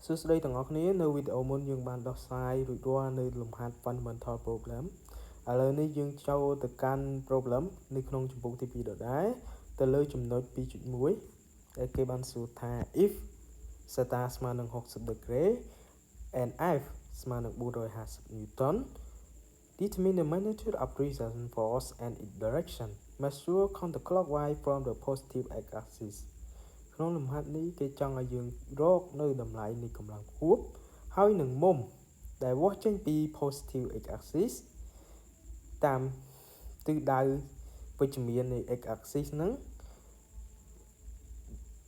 សួស្តីទាំងអស់គ្នានៅវីដេអូមុនយើងបានដោះស្រាយរួចរាល់នៅលំហាត់ fundamental problem ឥឡូវនេះយើងចូលទៅកាន់ problem នៅក្នុងជំពូកទី2ដដែលទៅលើចំណុច 2.1 ដែលគេបានសួរថា if theta ស្មើនឹង60 degree and F ស្មើនឹង450 Newton determine the magnitude of resultant force and its direction measure counterclockwise from the positive x-axis ក្នុងលំហាត់នេះគេចង់ឲ្យយើងរកនៅតម្លៃនៃកម្លាំងខួបហើយនឹងមុំដែលវាស់ចេញពី positive x-axis តាមទិសដៅវិជ្ជមាននៃ x-axis ហ្នឹង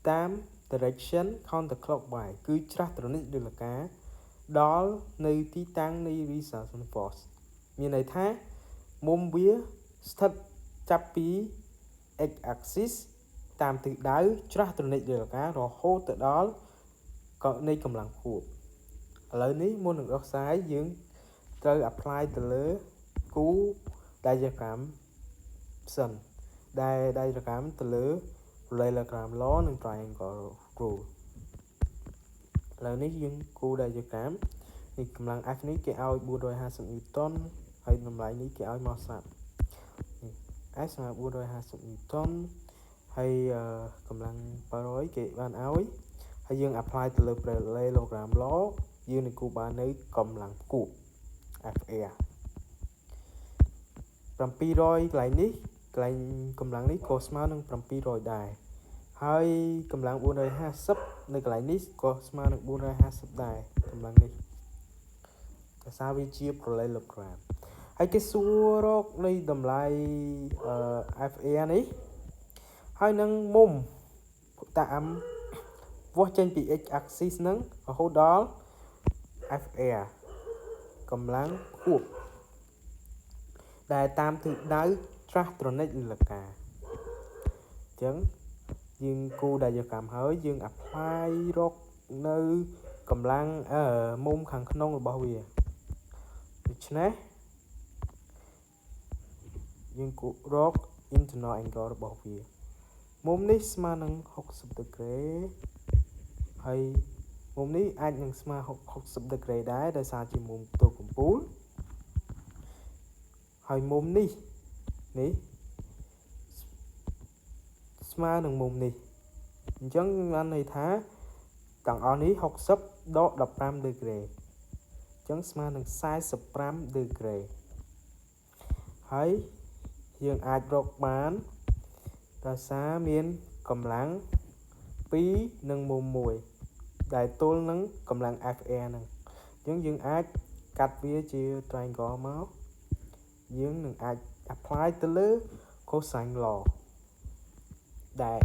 តាម direction counterclockwise គឺច្រាសត្រនិចដូចលកាដល់នៅទីតាំងនៃ resultant force មានន័យថាមុំវាស្ថិតចាប់ពី x-axis តាមទិសដៅច្រាសត្រនិចដូចលការហូតទៅដល់នៃកម្លាំងខួបឥឡូវនេះមុននឹងដោះស្រាយយើងត្រូវ apply ទៅលើគូ diagram សិនដែល diagram ទៅលើ parallelogram law និង triangle rule ឥឡូវនេះយើងគូ diagram នេះកម្លាំង F នេះគេឲ្យ450 Newton ហើយតម្លៃនេះគេឲ្យមកស្រាប់នេះ S ស្មើ450 Newton ហើយកម្លាំង100គេបានឲ្យហើយយើង apply ទៅលើ parallelogram law យើងនឹងគូបាននៅកម្លាំងគួប FA 700កន្លែងនេះកន្លែងកម្លាំងនេះក៏ស្មើនឹង700ដែរហើយកម្លាំង450នៅកន្លែងនេះក៏ស្មើនឹង450ដែរកម្លាំងនេះដោយសារវាជា parallelogram ហើយគេសួររកនៃតម្លៃFA នេះហើយនឹងមុំតាមវាស់ចេញពី x axis ហ្នឹងរហូតដល់ FA កម្លាំងខួបដែលតាមទិសដៅច្រាសត្រនិចលកាអញ្ចឹងយើងគូ diagram ហើយយើង apply រកនៅកម្លាំងមុំខាងក្នុងរបស់វាដូច្នេះយើងគូរក internal angle របស់វាមុំនេះស្មើនឹង60 degree ហើយមុំនេះអាចនឹងស្មើ60 degree ដែរដោយសារជាមុំផ្ទុកកំពូលហើយមុំនេះស្មើនឹងមុំនេះអញ្ចឹងបានន័យថាទាំងអស់នេះ60ដក15 degree អញ្ចឹងស្មើនឹង45 degree ហើយយើងអាចរកបានដោយសារមានកម្លាំង2និងមុំ1ដែលទល់នឹងកម្លាំង FA ហ្នឹងអញ្ចឹងយើងអាចកាត់វាជា triangle មកយើងនឹងអាច apply ទៅលើ cosine law ដែល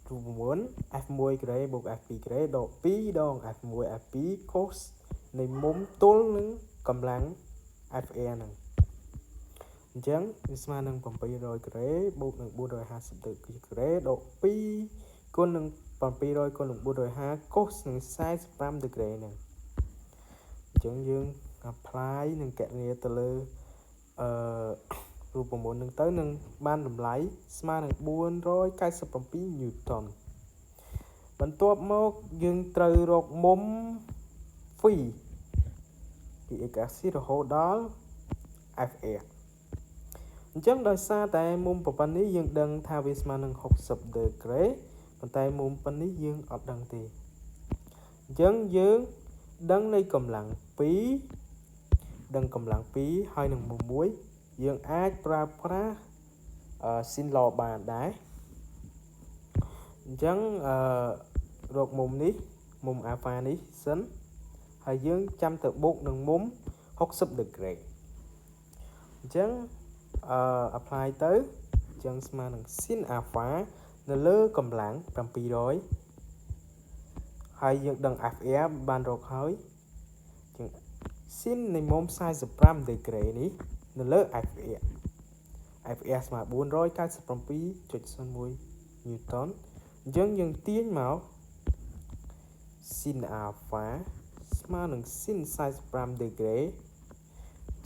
រូបមន្ត F1 ក្រេបូក F2 ក្រេដក2ដង F1 F2 cos នៃមុំទល់នឹងកម្លាំង FA ហ្នឹងអញ្ចឹងវាស្មើនឹង700ក្រេបូកនឹង450ក្រេដក2គុណនឹង700គុណនឹង450 cos នឹង45 degree ហ្នឹងអញ្ចឹងយើង apply នឹងគណនាទៅលើរូបមន្តហ្នឹងទៅនឹងបានតម្លៃស្មើនឹង497 Newton បន្ទាប់មកយើងត្រូវរកមុំ phi ពី x-axis រហូតដល់ FA អញ្ចឹងដោយសារតែមុំប៉ុណ្នេះយើងដឹងថាវាស្មើនឹង60 degree ប៉ុន្តែមុំប៉ុណ្នេះយើងអត់ដឹងទេអញ្ចឹងយើងដឹងនៃកម្លាំង2ដឹងកម្លាំង2ហើយនឹងមុំ1យើងអាចប្រើប្រាស់sin law បានដែរអញ្ចឹងរកមុំនេះមុំ alpha នេះសិនហើយយើងចាំទៅបូកនឹងមុំ60 degree អញ្ចឹងapply ទៅអញ្ចឹងស្មើនឹង sin alpha នៅលើកម្លាំង700ហើយយើងដឹង FA បានរកហើយអញ្ចឹង sin នៃមុំ45 degree នេះនៅលើ FA ស្មើ497.01 Newton អញ្ចឹងយើងទាញមក sin alpha ស្មើនឹង sin 45 degree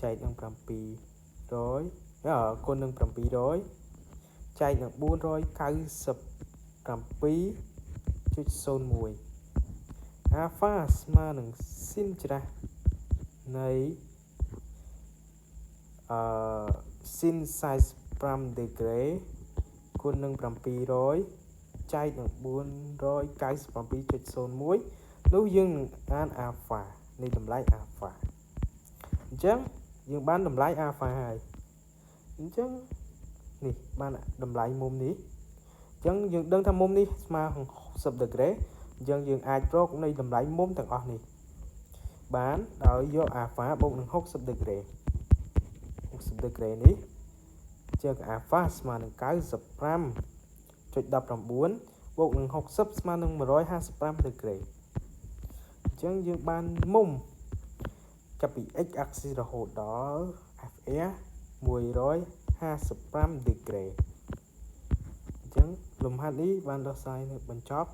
ចែកនឹង700គុណនឹង700ចែកនឹង497.01 alpha ស្មើនឹង sin ច្រាស់នៃ sin 45 degree គុណនឹង 700 ចែកនឹង 497.01 នោះយើងនឹងអាន alpha នៃតម្លៃ alpha អញ្ចឹងយើងបានតម្លៃ alpha ហើយអញ្ចឹងនេះបានតម្លៃមុំនេះអញ្ចឹងយើងដឹងថាមុំនេះស្មើនឹង60 degree អញ្ចឹងយើងអាចរកនៃតម្លៃមុំទាំងអស់នេះបានដោយយក alpha បូកនឹង60 degree 60 degree នេះអញ្ចឹង alpha ស្មើនឹង 95.19 បូកនឹង60ស្មើនឹង 155 degree អញ្ចឹងយើងបានមុំចាប់ពី x axis រហូតដល់ FR 155 degree អញ្ចឹងលំហាត់នេះបានដោះស្រាយនៅបញ្ចប់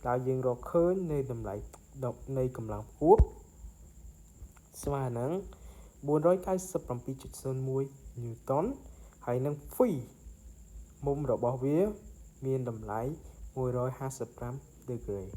ដោយយើងរកឃើញនៃតម្លៃនៃកម្លាំងផ្គួបស្មើនឹង 497.01 Newton ហើយនឹង phi មុំរបស់វាមានតម្លៃ 155 degree